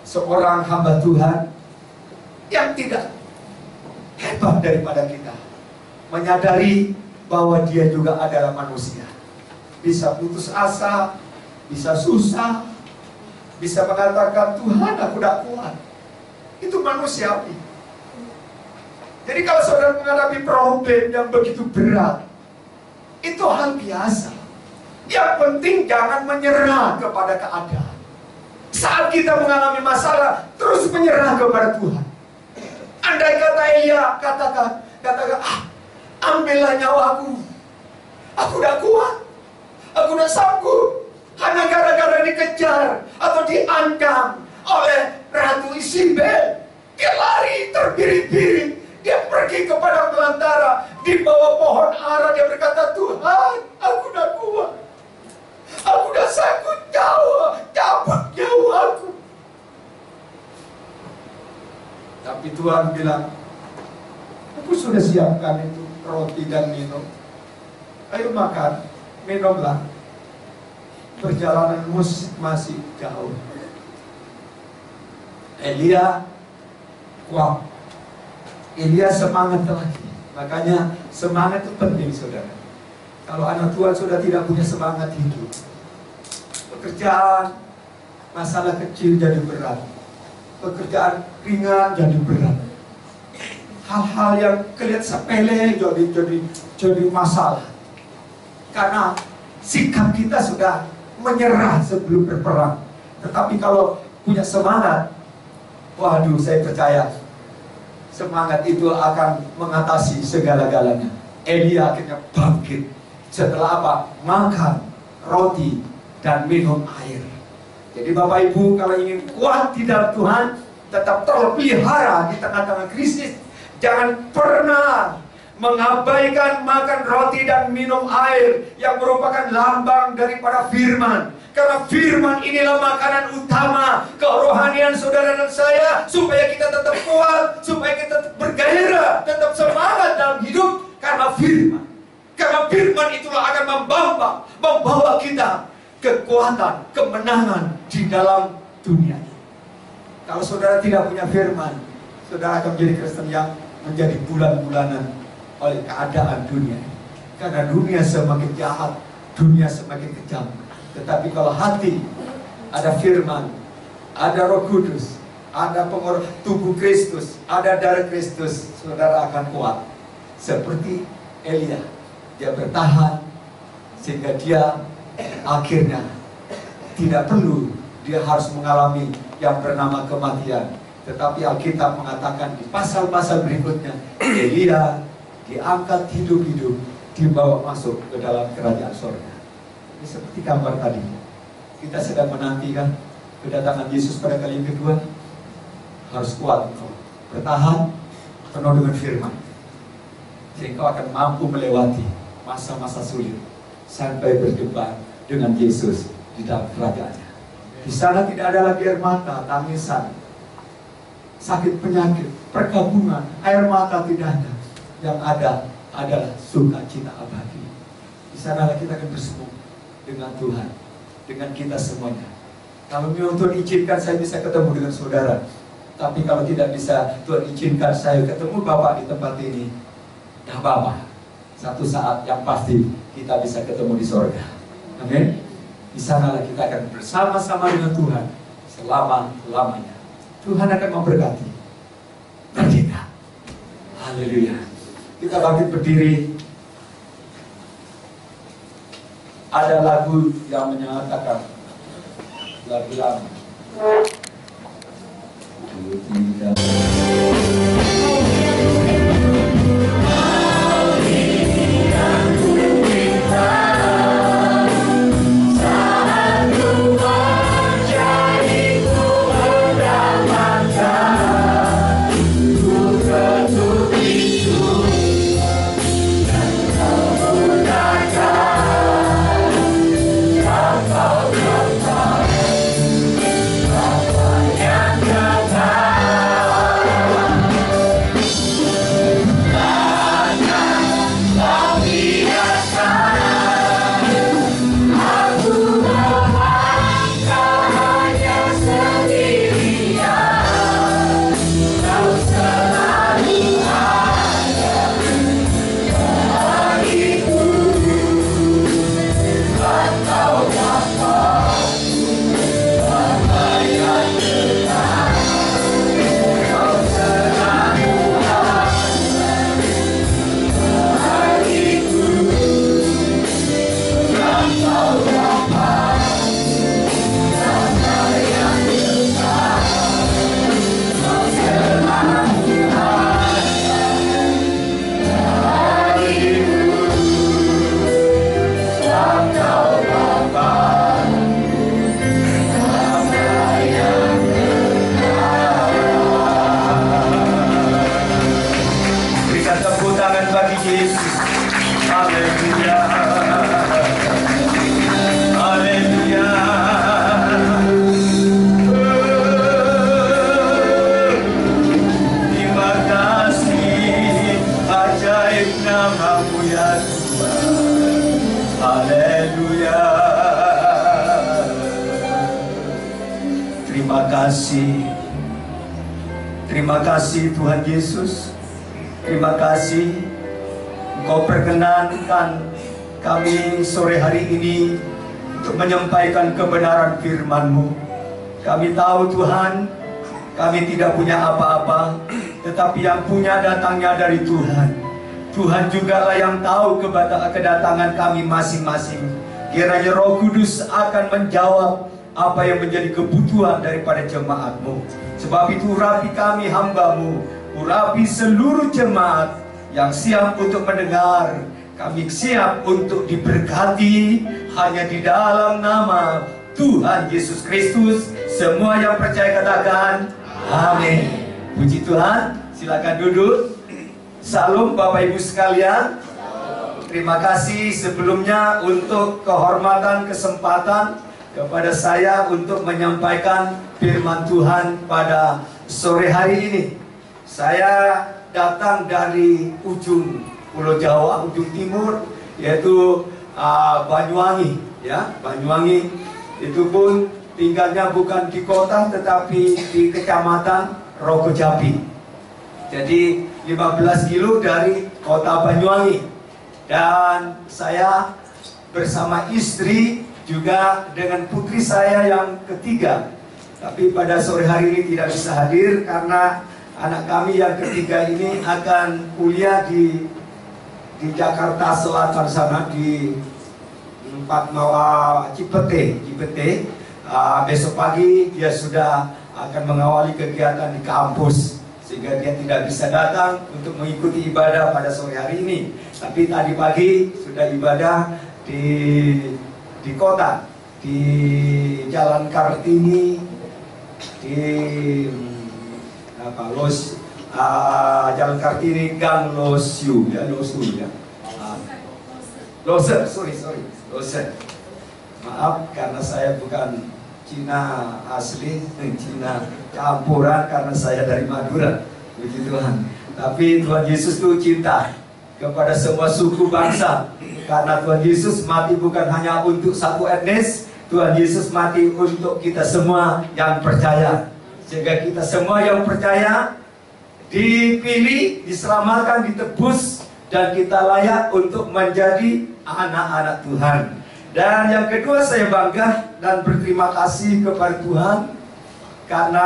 Seorang hamba Tuhan yang tidak hebat daripada kita, menyadari bahwa dia juga adalah manusia, bisa putus asa, bisa susah, bisa mengatakan Tuhan aku tidak kuat. Itu manusiawi. Jadi kalau saudara menghadapi problem yang begitu berat, itu hal biasa. Yang penting jangan menyerah kepada keadaan. Saat kita mengalami masalah, terus menyerah kepada Tuhan. Andai kata Elia katakan, ambillah nyawaku. Aku tidak kuat, aku tidak sanggup. Hanya gara-gara dikejar atau diancam oleh Ratu Isabel, dia lari terbirit-birit. Dia pergi kepada belantara di bawah pohon ara. Dia berkata, Tuhan, aku tidak kuat, aku tidak sanggup, cabut jauh aku. Tapi Tuhan bilang, aku sudah siapkan itu roti dan minum. Ayo makan, minumlah. Perjalananmu masih jauh. Elia, wow, Elia semangat lagi. Makanya semangat itu penting, saudara. Kalau anak Tuhan sudah tidak punya semangat hidup, pekerjaan, masalah kecil jadi berat, pekerjaan ringan jadi berat, hal-hal yang kelihatan sepele jadi masalah. Karena sikap kita sudah menyerah sebelum berperang. Tetapi kalau punya semangat, waduh, saya percaya semangat itu akan mengatasi segala-galanya. Elia akhirnya bangkit. Setelah apa? Makan roti dan minum air. Jadi Bapak Ibu, kalau ingin kuat di dalam Tuhan, tetap terpelihara di tengah-tengah krisis. Jangan pernah mengabaikan makan roti dan minum air yang merupakan lambang daripada firman. Karena firman inilah makanan utama kerohanian saudara dan saya, supaya kita tetap kuat, supaya kita tetap bergairah, tetap semangat dalam hidup. Karena firman itulah akan membawa kita kekuatan, kemenangan di dalam dunia ini. Kalau saudara tidak punya firman, saudara akan menjadi Kristen yang menjadi bulan-bulanan oleh keadaan dunia. Karena dunia semakin jahat, dunia semakin kejam. Tetapi kalau hati ada firman, ada Roh Kudus, ada pengurus tubuh Kristus, ada darah Kristus, saudara akan kuat. Seperti Elia, dia bertahan sehingga dia akhirnya tidak perlu dia harus mengalami yang bernama kematian. Tetapi Alkitab mengatakan di pasal-pasal berikutnya, Elia diangkat hidup-hidup, dibawa masuk ke dalam kerajaan surga. Ini seperti gambar tadi. Kita sedang menantikan kedatangan Yesus pada kali yang kedua. Harus kuat, bertahan, penuh dengan firman, sehingga akan mampu melewati masa-masa sulit sampai berjumpa dengan Yesus di dalam kerajaannya. Di sana tidak ada lagi air mata, tangisan, sakit penyakit, perkabungan, air mata tidak ada. Yang ada adalah sukacita abadi. Di sanalah kita akan bersemu dengan Tuhan, dengan kita semuanya. Kalau memang Tuhan izinkan saya bisa ketemu dengan saudara, tapi kalau tidak bisa Tuhan izinkan saya ketemu Bapak di tempat ini, tidak apa-apa. Satu saat yang pasti kita bisa ketemu di surga. Amin. Di sanalah kita akan bersama-sama dengan Tuhan selama-lamanya. Tuhan akan memberkati kita. Haleluya. Kita bangkit berdiri. Ada lagu yang menyatakan, lagu lama. Terima kasih Tuhan Yesus. Terima kasih Engkau perkenankan kami sore hari ini untuk menyampaikan kebenaran firman-Mu. Kami tahu Tuhan, kami tidak punya apa-apa, tetapi yang punya datangnya dari Tuhan. Tuhan jugalah yang tahu kedatangan kami masing-masing. Kiranya Roh Kudus akan menjawab apa yang menjadi kebutuhan daripada jemaat-Mu. Sebab itu urapi kami hamba-Mu, urapi seluruh jemaat yang siap untuk mendengar. Kami siap untuk diberkati hanya di dalam nama Tuhan Yesus Kristus. Semua yang percaya katakan amin. Puji Tuhan. Silakan duduk. Salam Bapak Ibu sekalian. Terima kasih sebelumnya untuk kehormatan kesempatan kepada saya untuk menyampaikan firman Tuhan pada sore hari ini. Saya datang dari ujung Pulau Jawa, ujung timur, yaitu Banyuwangi, ya, Banyuwangi. Itu pun tinggalnya bukan di kota tetapi di kecamatan Rogojapi. Jadi 15 kilo dari kota Banyuwangi. Dan saya bersama istri juga dengan putri saya yang ketiga. Tapi pada sore hari ini tidak bisa hadir karena anak kami yang ketiga ini akan kuliah di Jakarta Selatan sana, di tempat Cipete. Besok pagi dia sudah akan mengawali kegiatan di kampus, sehingga dia tidak bisa datang untuk mengikuti ibadah pada sore hari ini. Tapi tadi pagi sudah ibadah di kota, di Jalan Kartini, di Jalan Kartini Gang Losiu, ya, Loser. Maaf karena saya bukan Cina asli, Cina campuran karena saya dari Madura, puji Tuhan. Tapi Tuhan Yesus itu cinta kepada semua suku bangsa, karena Tuhan Yesus mati bukan hanya untuk satu etnis, Tuhan Yesus mati untuk kita semua yang percaya. Sehingga kita semua yang percaya dipilih, diselamatkan, ditebus, dan kita layak untuk menjadi anak-anak Tuhan. Dan yang kedua, saya bangga dan berterima kasih kepada Tuhan karena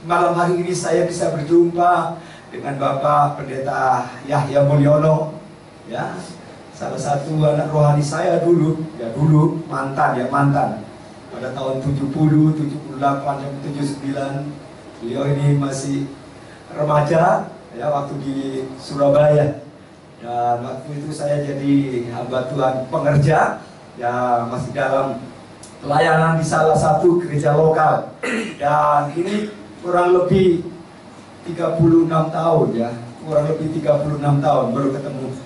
malam hari ini saya bisa berjumpa dengan Bapak Pendeta Yahya Mulyono, ya, salah satu anak rohani saya dulu mantan pada tahun 70, 78, dan 79. Beliau ini masih remaja, ya, waktu di Surabaya. Dan waktu itu saya jadi hamba Tuhan pengerja, ya, masih dalam pelayanan di salah satu gereja lokal. Dan ini kurang lebih 36 tahun, ya, kurang lebih 36 tahun baru ketemu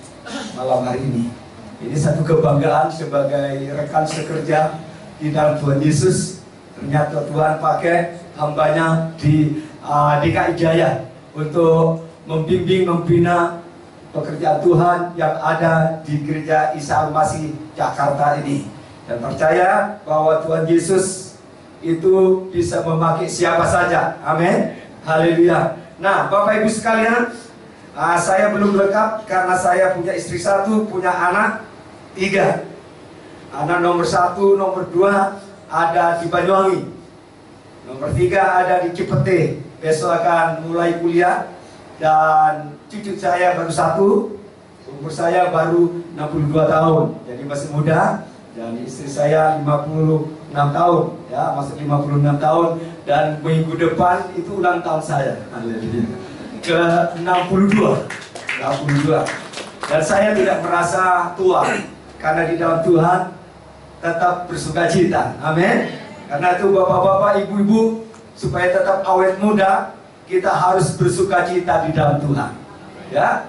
malam hari ini. Ini satu kebanggaan sebagai rekan sekerja di dalam Tuhan Yesus. Ternyata Tuhan pakai hambanya di DKI Jaya untuk membimbing, membina pekerjaan Tuhan yang ada di Gereja Isa Al-Masih Jakarta ini. Dan percaya bahwa Tuhan Yesus itu bisa memakai siapa saja. Amin. Haleluya. Nah, Bapak Ibu sekalian, saya belum lengkap karena saya punya istri satu, punya anak 3. Anak nomor 1, nomor 2 ada di Banyuwangi, nomor 3 ada di Cipete, besok akan mulai kuliah. Dan cucu saya baru 1, umur saya baru 62 tahun, jadi masih muda. Dan istri saya 56 tahun, ya, masuk 56 tahun. Dan minggu depan itu ulang tahun saya, ke 62. Dan saya tidak merasa tua, karena di dalam Tuhan tetap bersuka cita. Amin. Karena itu bapak-bapak, ibu-ibu, supaya tetap awet muda, kita harus bersuka cita di dalam Tuhan, ya.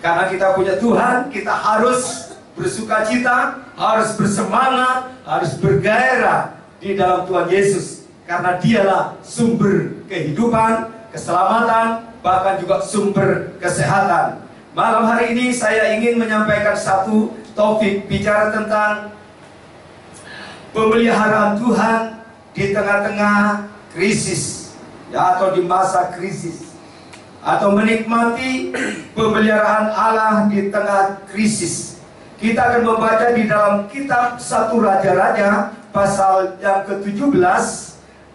Karena kita punya Tuhan, kita harus bersuka cita, harus bersemangat, harus bergairah di dalam Tuhan Yesus. Karena dialah sumber kehidupan, keselamatan, bahkan juga sumber kesehatan. Malam hari ini saya ingin menyampaikan satu topik, bicara tentang pemeliharaan Tuhan di tengah-tengah krisis, ya, atau di masa krisis, atau menikmati pemeliharaan Allah di tengah krisis. Kita akan membaca di dalam kitab 1 Raja-Raja pasal yang ke-17,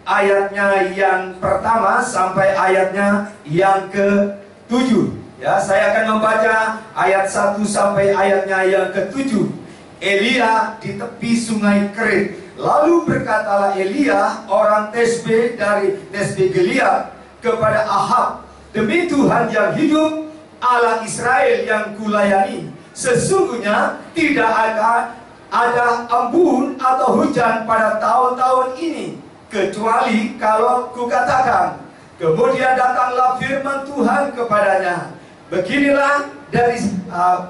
ayatnya yang pertama sampai ayatnya yang ke-7, Ya, saya akan membaca ayat 1 sampai ayatnya yang ke-7. Elia di tepi sungai Kerit. Lalu berkatalah Elia, orang Tisbe dari Tisbe Gilead, kepada Ahab, demi Tuhan yang hidup, Allah Israel yang kulayani, sesungguhnya tidak ada embun atau hujan pada tahun-tahun ini, kecuali kalau kukatakan. Kemudian datanglah firman Tuhan kepadanya, beginilah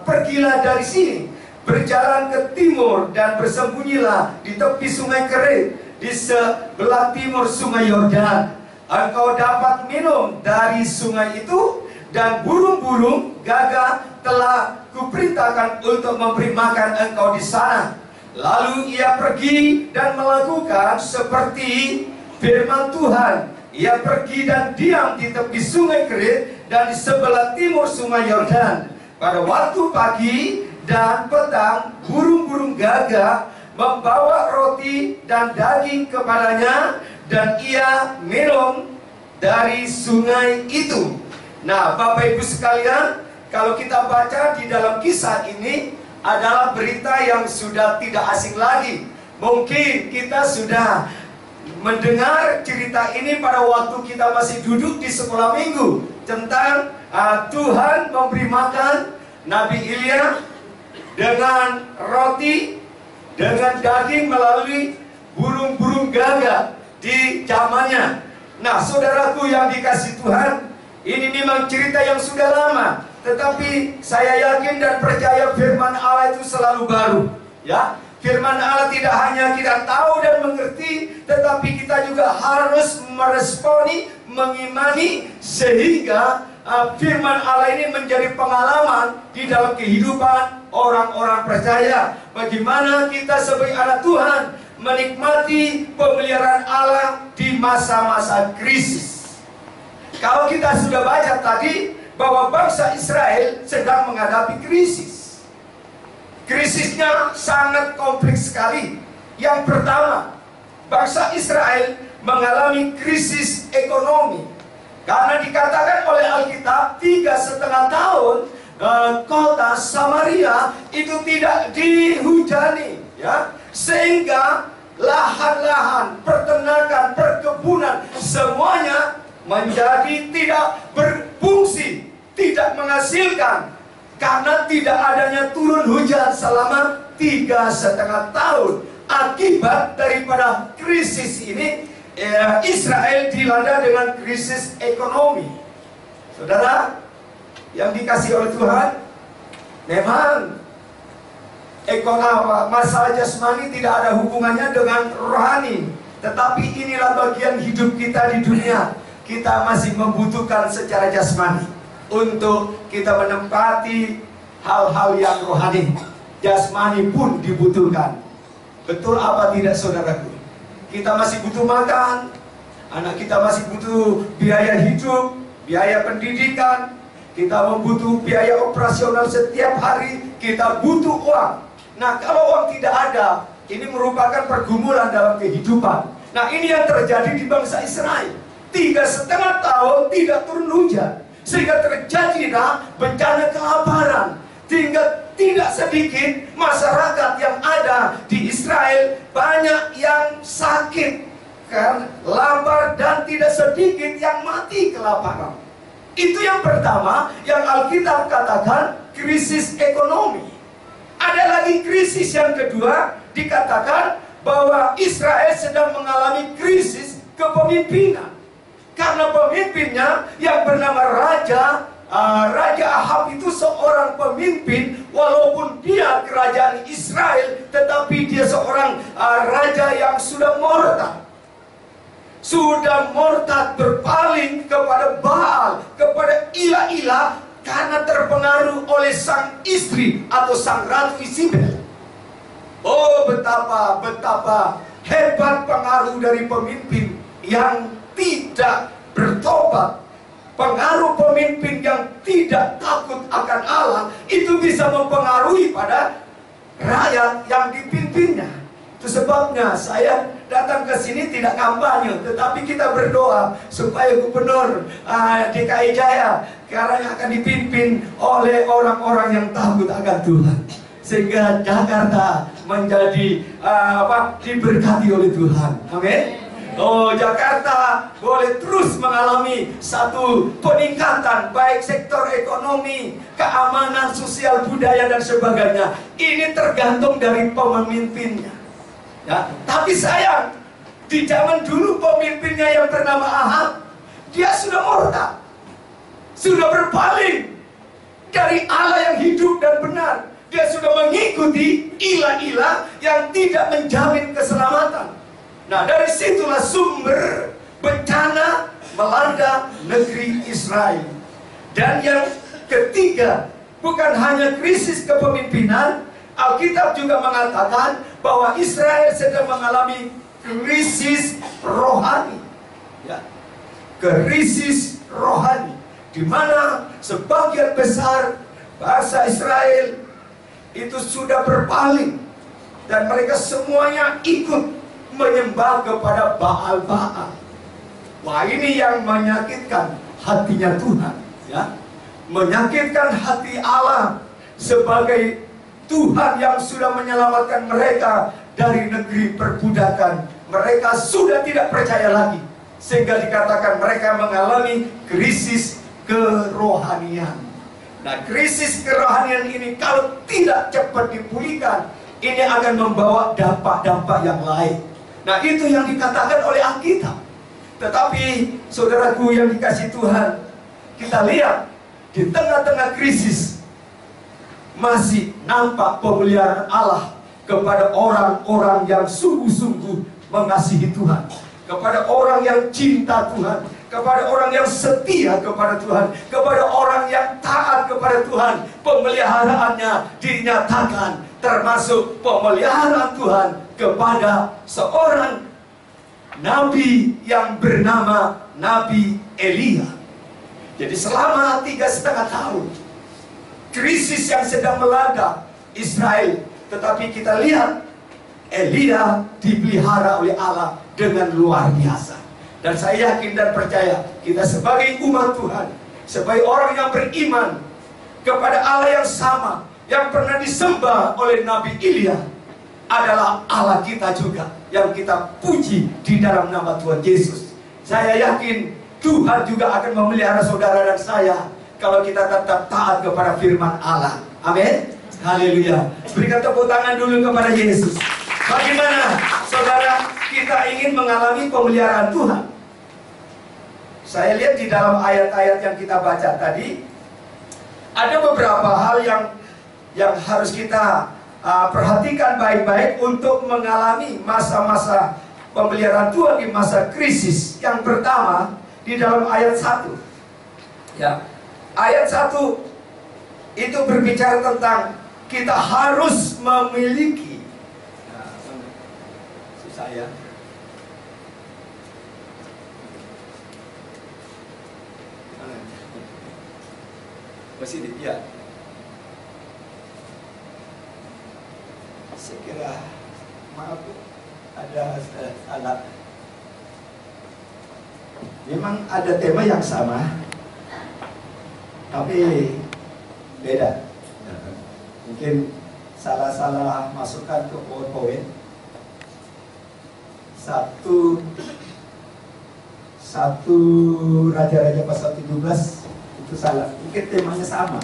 pergilah dari sini, berjalan ke timur dan bersembunyilah di tepi sungai Kerit, di sebelah timur sungai Yordan. Engkau dapat minum dari sungai itu, dan burung-burung gagak telah kuperintahkan untuk memberi makan engkau di sana. Lalu ia pergi dan melakukan seperti firman Tuhan. Ia pergi dan diam di tepi sungai Kerit dan di sebelah timur sungai Yordan. Pada waktu pagi dan petang, burung-burung gagak membawa roti dan daging kepadanya, dan ia minum dari sungai itu. Nah, Bapak Ibu sekalian, kalau kita baca di dalam kisah ini adalah berita yang sudah tidak asing lagi. Mungkin kita sudah mendengar cerita ini pada waktu kita masih duduk di sekolah minggu, tentang Tuhan memberi makan Nabi Elia dengan roti, dengan daging melalui burung-burung gagak di zamannya. Nah, saudaraku yang dikasihi Tuhan, ini memang cerita yang sudah lama, tetapi saya yakin dan percaya firman Allah itu selalu baru. Ya, firman Allah tidak hanya kita tahu dan mengerti, tetapi kita juga harus meresponi, mengimani, sehingga firman Allah ini menjadi pengalaman di dalam kehidupan orang-orang percaya. Bagaimana kita sebagai anak Tuhan menikmati pemeliharaan Allah di masa-masa krisis. Kalau kita sudah baca tadi bahwa bangsa Israel sedang menghadapi krisis. Krisisnya sangat kompleks sekali. Yang pertama, bangsa Israel mengalami krisis ekonomi. Karena dikatakan oleh Alkitab 3,5 tahun kota Samaria itu tidak dihujani, ya, sehingga lahan-lahan, peternakan, perkebunan semuanya menjadi tidak berfungsi, tidak menghasilkan, karena tidak adanya turun hujan selama 3,5 tahun. Akibat daripada krisis ini, Israel dilanda dengan krisis ekonomi. Saudara yang dikasihi oleh Tuhan, memang masalah jasmani tidak ada hubungannya dengan rohani, tetapi inilah bagian hidup kita di dunia. Kita masih membutuhkan secara jasmani untuk kita menempati hal-hal yang rohani. Jasmani pun dibutuhkan. Betul apa tidak, saudaraku? Kita masih butuh makan, anak kita masih butuh biaya hidup, biaya pendidikan, kita membutuh biaya operasional setiap hari, kita butuh uang. Nah, kalau uang tidak ada, ini merupakan pergumulan dalam kehidupan. Nah, ini yang terjadi di bangsa Israel. 3,5 tahun tidak turun hujan, sehingga terjadilah bencana kelaparan. Tidak sedikit masyarakat yang ada di Israel banyak yang sakit karena lapar, dan tidak sedikit yang mati kelaparan. Itu yang pertama yang Alkitab katakan krisis ekonomi. Ada lagi krisis yang kedua, dikatakan bahwa Israel sedang mengalami krisis kepemimpinan. Karena pemimpinnya yang bernama Raja Ahab itu seorang pemimpin, walaupun dia kerajaan Israel, tetapi dia seorang raja yang sudah murtad. Sudah murtad, berpaling kepada Baal, kepada ilah-ilah, karena terpengaruh oleh sang istri atau sang ratu Isabel. Oh, betapa hebat pengaruh dari pemimpin yang tidak bertobat. Pengaruh pemimpin yang tidak takut akan Allah itu bisa mempengaruhi pada rakyat yang dipimpinnya. Itu sebabnya saya datang ke sini tidak kampanye, tetapi kita berdoa supaya gubernur DKI Jaya sekarang akan dipimpin oleh orang-orang yang takut akan Tuhan, sehingga Jakarta menjadi diberkati oleh Tuhan. Amin. Oh, Jakarta boleh terus mengalami satu peningkatan, baik sektor ekonomi, keamanan, sosial, budaya, dan sebagainya. Ini tergantung dari pemimpinnya. Ya, tapi sayang, di zaman dulu pemimpinnya yang bernama Ahab, dia sudah murtad, sudah berpaling dari Allah yang hidup dan benar. Dia sudah mengikuti ilah-ilah yang tidak menjamin keselamatan. Nah, dari situlah sumber bencana melanda negeri Israel. Dan yang ketiga, bukan hanya krisis kepemimpinan, Alkitab juga mengatakan bahwa Israel sedang mengalami krisis rohani. Ya, krisis rohani, di mana sebagian besar bangsa Israel itu sudah berpaling dan mereka semuanya ikut menyembah kepada Baal-Baal. Wah, ini yang menyakitkan hatinya Tuhan, ya. Menyakitkan hati Allah sebagai Tuhan yang sudah menyelamatkan mereka dari negeri perbudakan. Mereka sudah tidak percaya lagi, sehingga dikatakan mereka mengalami krisis kerohanian. Nah, krisis kerohanian ini kalau tidak cepat dipulihkan, ini akan membawa dampak-dampak yang lain. Nah, itu yang dikatakan oleh Alkitab. Tetapi saudaraku yang dikasih Tuhan, kita lihat di tengah-tengah krisis masih nampak pemeliharaan Allah kepada orang-orang yang sungguh-sungguh mengasihi Tuhan, kepada orang yang cinta Tuhan, kepada orang yang setia kepada Tuhan, kepada orang yang taat kepada Tuhan. Pemeliharaannya dinyatakan, termasuk pemeliharaan Tuhan kepada seorang nabi yang bernama Nabi Elia. Jadi selama 3,5 tahun krisis yang sedang melanda Israel, tetapi kita lihat Elia dipelihara oleh Allah dengan luar biasa. Dan saya yakin dan percaya, kita sebagai umat Tuhan, sebagai orang yang beriman kepada Allah yang sama, yang pernah disembah oleh Nabi Elia, adalah Allah kita juga, yang kita puji di dalam nama Tuhan Yesus. Saya yakin Tuhan juga akan memelihara saudara dan saya kalau kita tetap taat kepada firman Allah. Amin. Haleluya. Berikan tepuk tangan dulu kepada Yesus. Bagaimana saudara kita ingin mengalami pemeliharaan Tuhan? Saya lihat di dalam ayat-ayat yang kita baca tadi, ada beberapa hal yang harus kita perhatikan baik-baik untuk mengalami masa-masa pemeliharaan Tuhan di masa krisis. Yang pertama, di dalam ayat 1. Ya, ayat 1 itu berbicara tentang kita harus memiliki. Nah, susah ya. Masih ya. Saya kira, maaf, ada salah. Memang ada tema yang sama, tapi beda. Mungkin salah-salah masukkan ke PowerPoint. Satu Raja-Raja pasal 17 itu salah. Mungkin temanya sama.